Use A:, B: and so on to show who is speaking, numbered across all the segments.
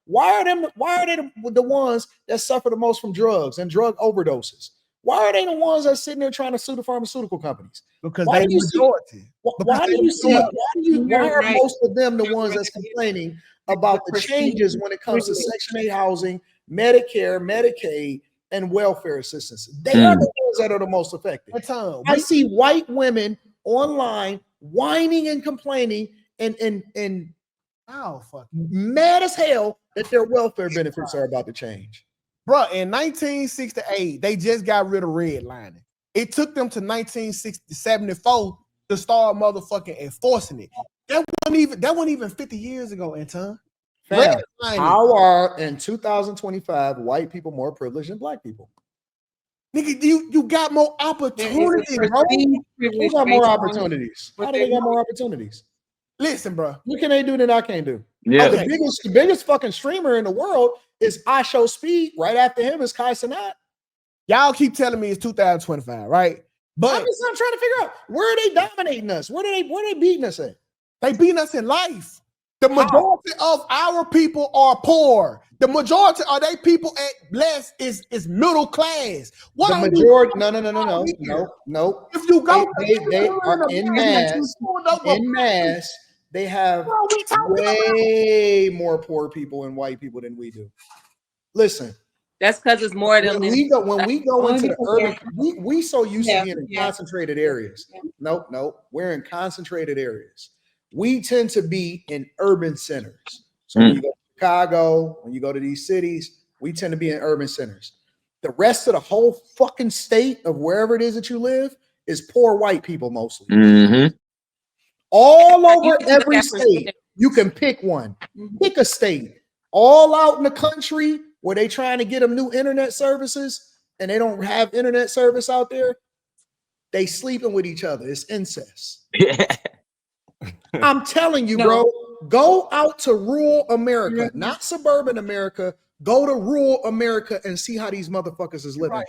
A: Why are they the ones that suffer the most from drugs and drug overdoses? Why are they the ones that sitting there trying to sue the pharmaceutical companies?
B: Because they majority.
A: Why are most of them the ones that's complaining about the changes when it comes to Section 8 housing, Medicare, Medicaid, and welfare assistance? They are the ones that are the most affected. I see white women online whining and complaining and mad as hell that their welfare benefits are about to change.
B: Bro, in 1968, they just got rid of redlining. It took them to 1974 to start motherfucking enforcing it. That wasn't even 50 years ago, Anton.
A: How are in 2025 white people more privileged than black people?
B: Nigga, you got more opportunities, bro.
A: Who got more opportunities? How do they got more opportunities?
B: Listen, bro.
A: What can they do that I can't do?
C: Yeah.
A: Oh, the biggest fucking streamer in the world is I Show Speed. Right after him is Kai Cenat.
B: Y'all keep telling me it's 2025, right? But
A: I'm trying to figure out where are they dominating us? Where are they beating us at?
B: They beating us in life. The majority of our people are poor. The majority of they people at blessed is middle class. What
A: the majority? No.
B: If you go,
A: they are in mass. They have way more poor people and white people than we do. Listen,
D: that's because it's more than
A: when we go into the urban. We so used to being in concentrated areas. Nope. We're in concentrated areas. We tend to be in urban centers. So when you go to Chicago, when you go to these cities, we tend to be in urban centers. The rest of the whole fucking state of wherever it is that you live is poor white people mostly. All over every state, you can pick one. Pick a state. All out in the country where they trying to get them new internet services and they don't have internet service out there, they sleeping with each other. It's incest. I'm telling you, bro, go out to rural America, not suburban America. Go to rural America and see how these motherfuckers is living. Right,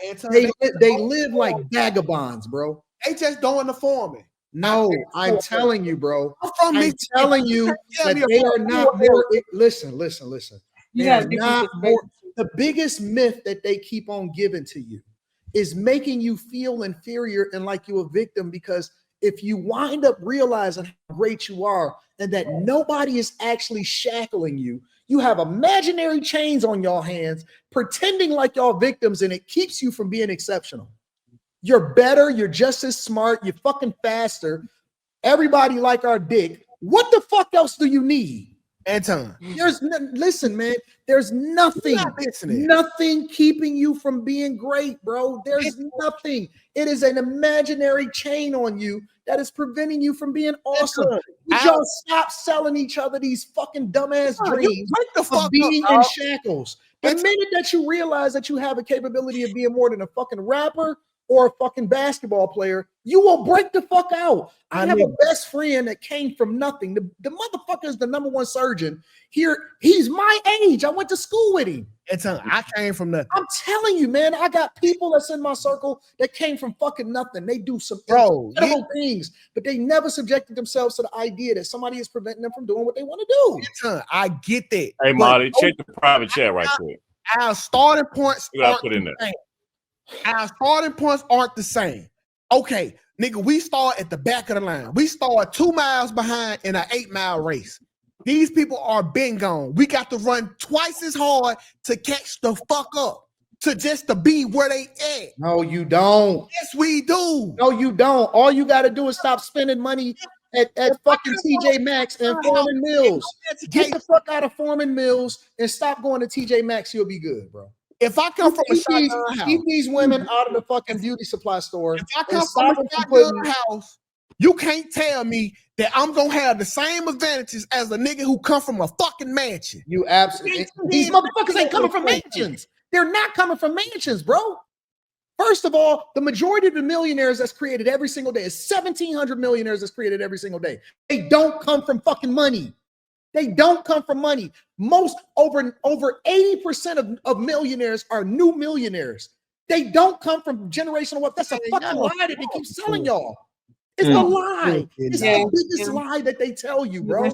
A: they live like vagabonds, bro.
B: They just don't inform me.
A: No, I'm telling you, bro. I'm telling you that they are not more. Listen. They are not more. The biggest myth that they keep on giving to you is making you feel inferior and like you're a victim, because if you wind up realizing how great you are and that nobody is actually shackling you, you have imaginary chains on your hands, pretending like y'all victims, and it keeps you from being exceptional. You're better. You're just as smart. You're fucking faster. Everybody like our dick. What the fuck else do you need?
B: Anton,
A: listen, man, there's nothing keeping you from being great, bro. There's nothing. It is an imaginary chain on you that is preventing you from being awesome. Y'all stop selling each other these fucking dumbass dreams of being in shackles. The minute that you realize that you have a capability of being more than a fucking rapper or a fucking basketball player, you will break the fuck out. I have a best friend that came from nothing. The motherfucker is the #1 surgeon here. He's my age. I went to school with him.
B: I came from nothing.
A: I'm telling you, man, I got people that's in my circle that came from fucking nothing. They do some incredible things, but they never subjected themselves to the idea that somebody is preventing them from doing what they want to
B: do. I get that.
C: Hey, Marty, check the private chat right quick.
B: Our starting points
C: aren't put in there.
B: Our starting points aren't the same. Okay, nigga, we start at the back of the line. We start 2 miles behind in an 8-mile race. These people are been gone. We got to run twice as hard to catch the fuck up, to be where they at.
A: No, you don't.
B: Yes, we do.
A: No, you don't. All you got to do is stop spending money at fucking TJ Maxx and Foreman Mills. Get the fuck out of Foreman Mills and stop going to TJ Maxx. You'll be good, bro.
B: If I come from a shotgun house,
A: keep these women out of the fucking beauty supply store.
B: If I come from a shotgun house, you can't tell me that I'm gonna have the same advantages as a nigga who come from a fucking mansion.
A: You absolutely. These motherfuckers ain't coming from mansions. They're not coming from mansions, bro. First of all, the majority of the millionaires that's created every single day is 1,700 millionaires that's created every single day. They don't come from fucking money. They don't come from money. Most over 80% of millionaires are new millionaires. They don't come from generational wealth. That's a fucking lie that they keep selling y'all. It's a lie. It's the biggest lie that they tell you, bro.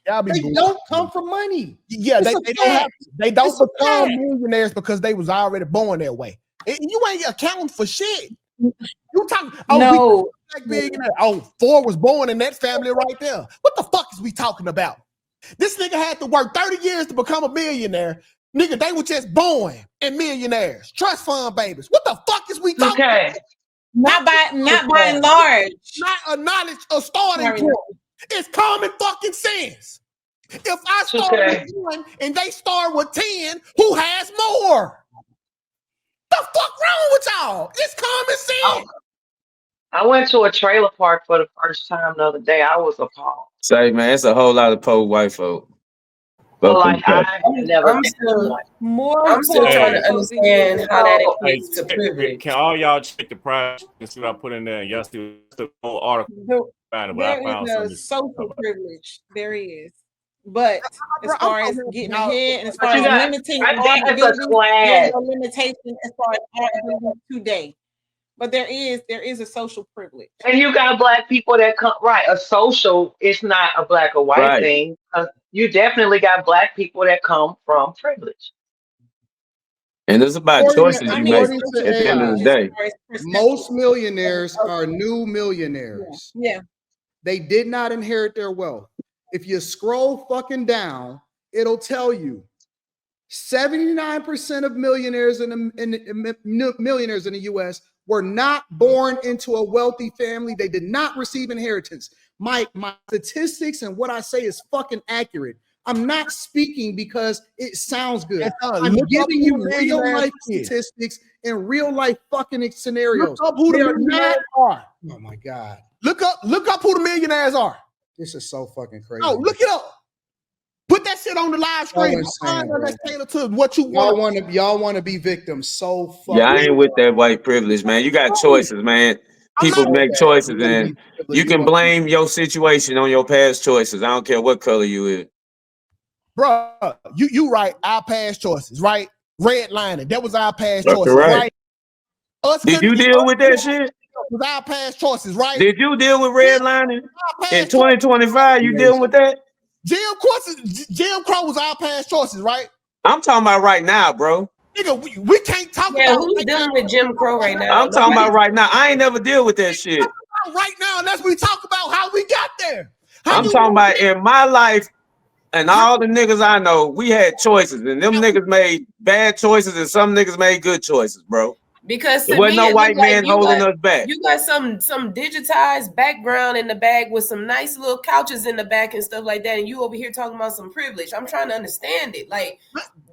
A: They don't come from money.
B: Yeah, they don't become millionaires because they was already born that way. You ain't accounting for shit. You talking? Oh, black billionaire. Oh, Ford was born in that family right there. What the fuck is we talking about? This nigga had to work 30 years to become a millionaire. Nigga, they were just born and millionaires. Trust fund babies. What the fuck is we talking about?
E: Not by and large.
B: Not a knowledge of starting point. It's common fucking sense. If I start with 1 and they start with 10, who has more? The fuck wrong with y'all? It's common sense.
F: I went to a trailer park for the first time the other day. I was appalled.
G: Say, man, it's a whole lot of poor white folk.
F: Well, like I never.
E: I'm still trying to understand how that equates to privilege.
C: Can all y'all check the price and see what I put in there? Y'all still the whole article.
H: There is a social privilege. There is. But as far as getting ahead and as far as limiting our ability, there's a limitation as far as our ability today. But there is a social privilege.
F: And you got black people that come, right? A social, it's not a black or white thing. You definitely got black people that come from privilege.
G: And it's about choices you make at the end of the day.
A: Most millionaires are new millionaires.
H: Yeah.
A: They did not inherit their wealth. If you scroll fucking down, it'll tell you 79% of millionaires in the US were not born into a wealthy family. They did not receive inheritance. My statistics and what I say is fucking accurate. I'm not speaking because it sounds good. I'm giving you real life statistics and real life fucking scenarios.
B: Look up who the millionaires are.
A: Oh my God.
B: Look up who the millionaires are.
A: This is so fucking crazy.
B: Oh, look it up. Put that shit on the live screen. That's tailored to what you want.
A: Y'all want to be victims so fucking.
G: Yeah, I ain't with that white privilege, man. You got choices, man. People make choices, and you can blame your situation on your past choices. I don't care what color you is.
B: Bro, you right. Our past choices, right? Redlining. That was our past choices, right?
G: Did you deal with that shit?
B: Was our past choices, right?
G: Did you deal with redlining in 2025? You dealing with that?
B: Jim Crow was our past choices, right?
G: I'm talking about right now, bro.
B: Nigga, we can't talk about
E: who's dealing with Jim Crow right now.
G: I'm talking about right now. I ain't never deal with that shit.
B: Right now, unless we talk about how we got there.
G: I'm talking about in my life and all the niggas I know, we had choices, and them niggas made bad choices, and some niggas made good choices, bro.
E: Because
G: there wasn't no white man holding us back.
E: You got some digitized background in the back with some nice little couches in the back and stuff like that, and you over here talking about some privilege. I'm trying to understand it. Like,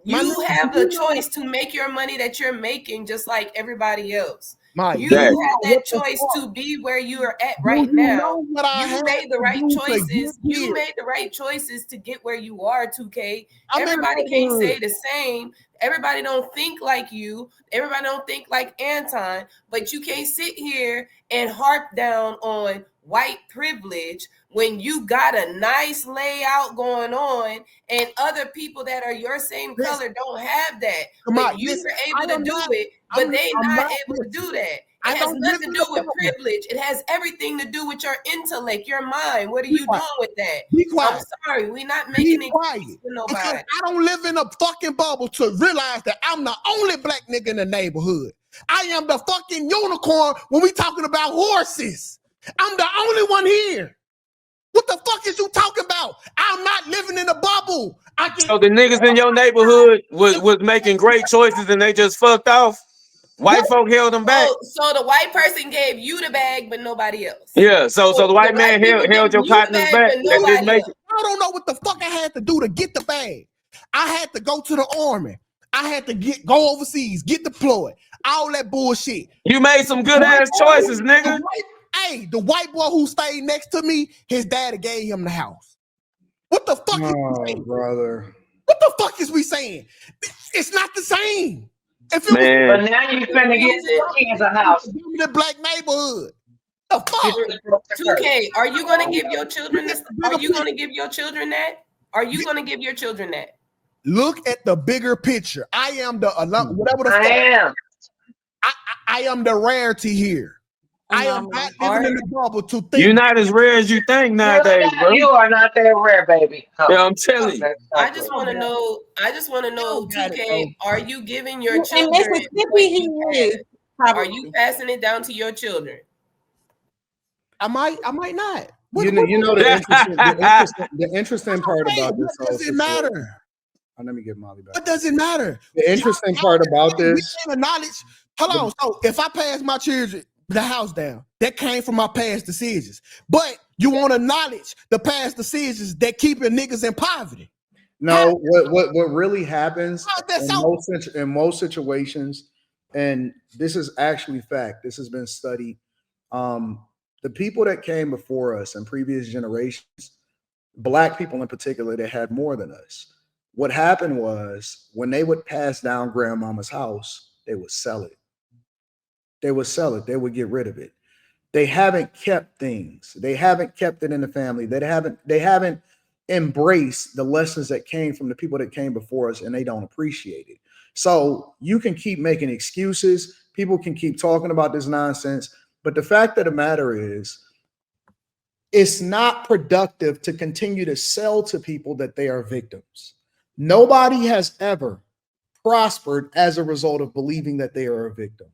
E: you have the choice to make your money that you're making just like everybody else. You have that choice to be where you are at right now. You made the right choices. You made the right choices to get where you are, 2K. Everybody can't say the same. Everybody don't think like you. Everybody don't think like Anton. But you can't sit here and harp down on white privilege when you got a nice layout going on and other people that are your same color don't have that. But you were able to do it, but they not able to do that. It has nothing to do with privilege. It has everything to do with your intellect, your mind. What are you doing with that?
B: Be quiet.
E: I'm sorry, we're not making it quiet for nobody.
B: Because I don't live in a fucking bubble to realize that I'm the only black nigga in the neighborhood. I am the fucking unicorn when we talking about horses. I'm the only one here. What the fuck is you talking about? I'm not living in a bubble.
G: So the niggas in your neighborhood was making great choices and they just fucked off? White folk held them back.
E: So the white person gave you the bag, but nobody else.
G: Yeah, so the white man held your partners back.
B: I don't know what the fuck I had to do to get the bag. I had to go to the army. I had to go overseas, get deployed, all that bullshit.
G: You made some good ass choices, nigga.
B: The white boy who stayed next to me, his daddy gave him the house. What the fuck is we saying?
A: Brother?
B: What the fuck is we saying? It's not the same.
F: But now you finna get your kids a house.
B: The black neighborhood.
E: The fuck? 2K, are you gonna give your children this? Are you gonna give your children that? Are you gonna give your children that?
B: Look at the bigger picture. I am the whatever the
F: I am.
B: I am the rarity here. I am not living in the bubble to think.
G: You're not as rare as you think nowadays, bro.
F: You are not that rare, baby.
G: No. Yeah, I'm telling you.
E: I just want to know. I just want to know, TK, are you giving your children? Are you passing it down to your children?
B: I might not.
A: The interesting part about this.
B: What does it matter?
A: Let me get Molly back.
B: What does it matter?
A: The interesting part about this.
B: Hold on. So if I pass my children the house down, that came from my past decisions. But you want to acknowledge the past decisions that keeping niggas in poverty.
A: No, what really happens in most situations, and this is actually fact. This has been studied. The people that came before us in previous generations, Black people in particular, that had more than us. What happened was when they would pass down grandmama's house, they would sell it. They would sell it. They would get rid of it. They haven't kept things. They haven't kept it in the family. They haven't embraced the lessons that came from the people that came before us, and they don't appreciate it. So you can keep making excuses. People can keep talking about this nonsense. But the fact of the matter is, it's not productive to continue to sell to people that they are victims. Nobody has ever prospered as a result of believing that they are a victim.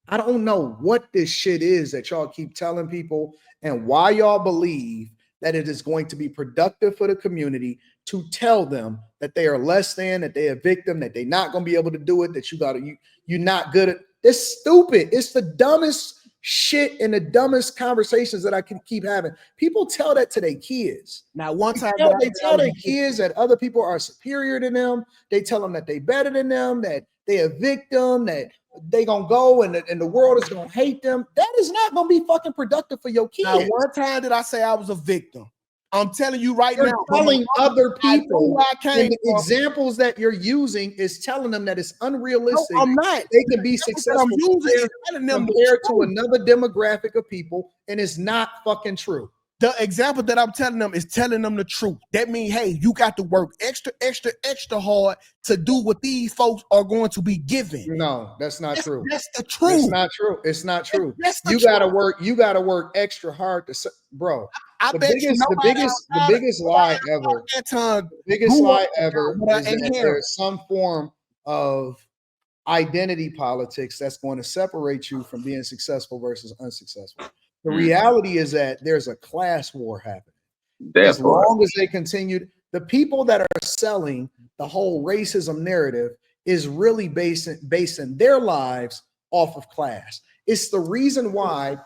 A: I don't know what this shit is that y'all keep telling people and why y'all believe that it is going to be productive for the community to tell them that they are less than, that they're a victim, that they're not going to be able to do it, that you're not good at. It's stupid. It's the dumbest shit and the dumbest conversations that I can keep having. People tell that to their kids.
B: Now, one time
A: they tell their kids that other people are superior to them. They tell them that they better than them, that they're a victim, that they gonna go and the world is gonna hate them. That is not gonna be fucking productive for your kids.
B: Now, one time did I say I was a victim? I'm telling you right
A: you're
B: now.
A: Telling other people, and the examples that you're using is telling them that it's unrealistic.
B: No, I'm not.
A: They can be successful compared to another demographic of people, and it's not fucking true.
B: The example that I'm telling them is telling them the truth. That means, hey, you got to work extra hard to do what these folks are going to be given.
A: No, that's not true.
B: That's the truth.
A: It's not true. It's not true. You gotta work. You gotta work extra hard to, bro. The biggest lie ever is that there's some form of identity politics that's going to separate you from being successful versus unsuccessful. The reality is that there's a class war happening. As long as they continued, the people that are selling the whole racism narrative is really basing their lives off of class. It's the reason why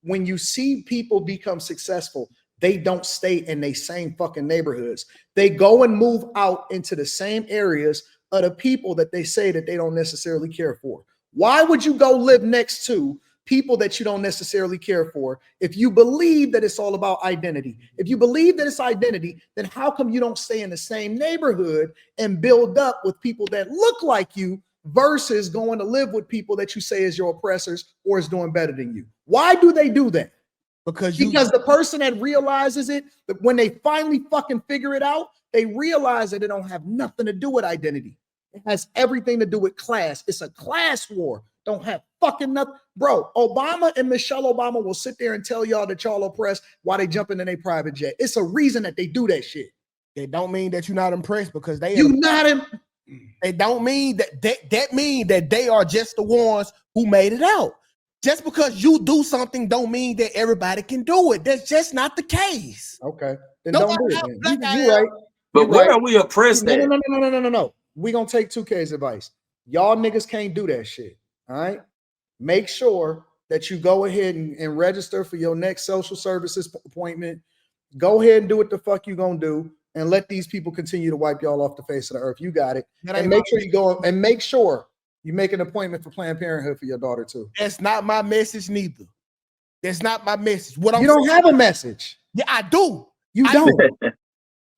A: when you see people become successful, they don't stay in the same fucking neighborhoods. They go and move out into the same areas of the people that they say that they don't necessarily care for. Why would you go live next to people that you don't necessarily care for if you believe that it's all about identity? If you believe that it's identity, then how come you don't stay in the same neighborhood and build up with people that look like you versus going to live with people that you say is your oppressors or is doing better than you? Why do they do that? Because the person that realizes it, that when they finally fucking figure it out, they realize that it don't have nothing to do with identity. It has everything to do with class. It's a class war. Don't have fucking nothing. Bro, Obama and Michelle Obama will sit there and tell y'all that y'all oppressed while they jumping in a private jet. It's a reason that they do that shit.
B: It don't mean that you're not impressed because they It don't mean that mean that they are just the ones who made it out. Just because you do something don't mean that everybody can do it. That's just not the case.
A: Okay. Then don't do it. You're right.
G: But where are we oppressed at?
A: No. We're going to take 2K's advice. Y'all niggas can't do that shit. All right. Make sure that you go ahead and register for your next social services appointment. Go ahead and do what the fuck you gonna do and let these people continue to wipe y'all off the face of the earth. You got it. And make sure you go and make sure you make an appointment for Planned Parenthood for your daughter too.
B: That's not my message neither. That's not my message.
A: You don't have a message.
B: Yeah, I do.
A: You don't.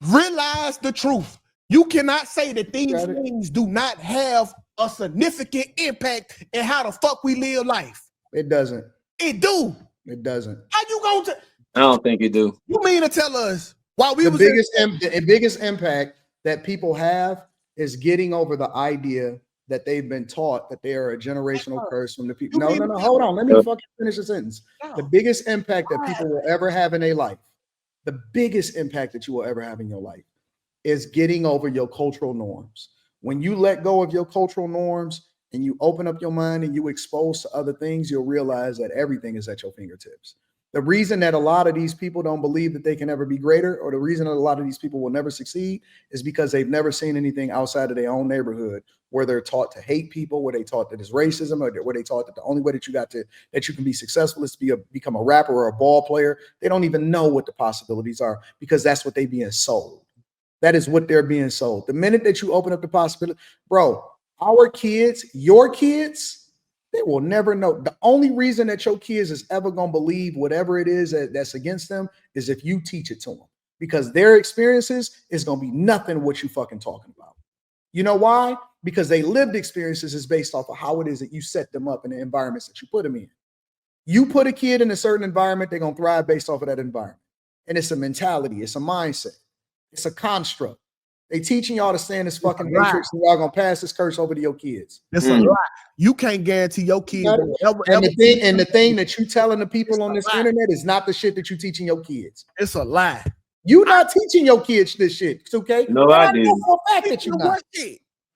B: Realize the truth. You cannot say that these things do not have a significant impact in how the fuck we live life.
A: It doesn't.
B: It do.
A: It doesn't.
B: How you going to?
G: I don't think it do.
B: You mean to tell us while we
A: the biggest impact that people have is getting over the idea that they've been taught that they are a generational curse from the people. No, hold on. Let me fucking finish the sentence. The biggest impact that people will ever have in their life, the biggest impact that you will ever have in your life is getting over your cultural norms. When you let go of your cultural norms and you open up your mind and you expose to other things, you'll realize that everything is at your fingertips. The reason that a lot of these people don't believe that they can ever be greater, or the reason that a lot of these people will never succeed, is because they've never seen anything outside of their own neighborhood where they're taught to hate people, where they taught that it's racism, or where they taught that the only way that you can be successful is to become a rapper or a ball player. They don't even know what the possibilities are because that's what they're being sold. That is what they're being sold. The minute that you open up the possibility, bro, our kids, your kids, they will never know. The only reason that your kids is ever going to believe whatever it is that's against them is if you teach it to them, because their experiences is going to be nothing what you fucking talking about. You know why? Because they lived experiences is based off of how it is that you set them up in the environments that you put them in. You put a kid in a certain environment, they're going to thrive based off of that environment. And it's a mentality. It's a mindset. It's a construct. They teaching y'all to stay in this fucking matrix, and y'all gonna pass this curse over to your kids.
B: It's a lie. You can't guarantee your kids.
A: The thing that you telling the people on this internet is not the shit that you teaching your kids.
B: It's a lie.
A: You're not teaching your kids this shit, okay?
G: No, I didn't.
A: For a fact that you're not.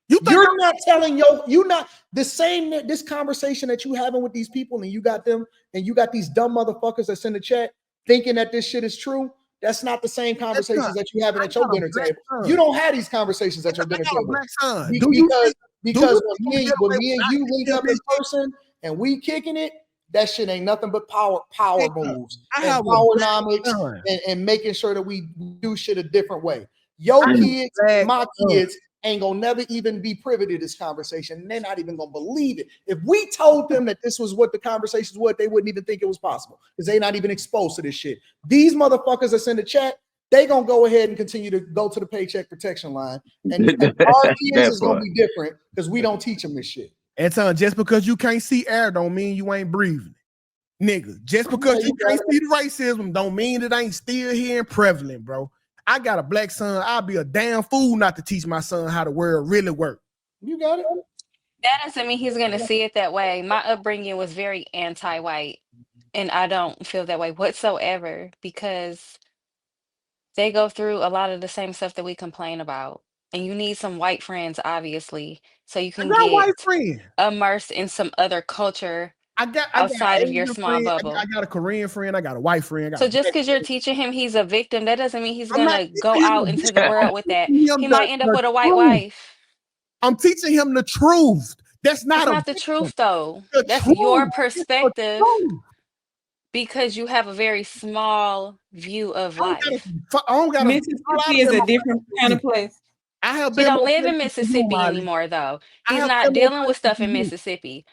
A: You're not telling you're not the same. This conversation that you having with these people, and you got them, and you got these dumb motherfuckers that's in the chat thinking that this shit is true. That's not the same conversations that you having at your dinner table. You don't have these conversations at your dinner table because when me and you link up in person and we kicking it, that shit ain't nothing but power moves and powernomics and making sure that we do shit a different way. Your kids, my kids, ain't gonna never even be privy to this conversation. And they're not even gonna believe it. If we told them that this was what the conversations were, they wouldn't even think it was possible because they're not even exposed to this shit. These motherfuckers that's in the chat, they gonna go ahead and continue to go to the paycheck protection line. And our kids is gonna be different because we don't teach them this shit.
B: Anton, just because you can't see air don't mean you ain't breathing. Nigga, just because you can't see the racism don't mean it ain't still here and prevalent, bro. I got a black son. I'll be a damn fool not to teach my son how the world really works.
A: You got it.
I: That doesn't mean he's going to see it that way. My upbringing was very anti-white, and I don't feel that way whatsoever because they go through a lot of the same stuff that we complain about. And you need some white friends, obviously, so you can get immersed in some other culture. Outside of your small bubble.
B: I got a Korean friend. I got a white friend.
I: So just because you're teaching him he's a victim, that doesn't mean he's gonna go out into the world with that. He might end up with a white wife.
B: I'm teaching him the truth. That's
I: not the truth, though. That's your perspective because you have a very small view of life.
H: Mississippi is a different kind of place.
I: He don't live in Mississippi anymore, though. He's not dealing with stuff in Mississippi.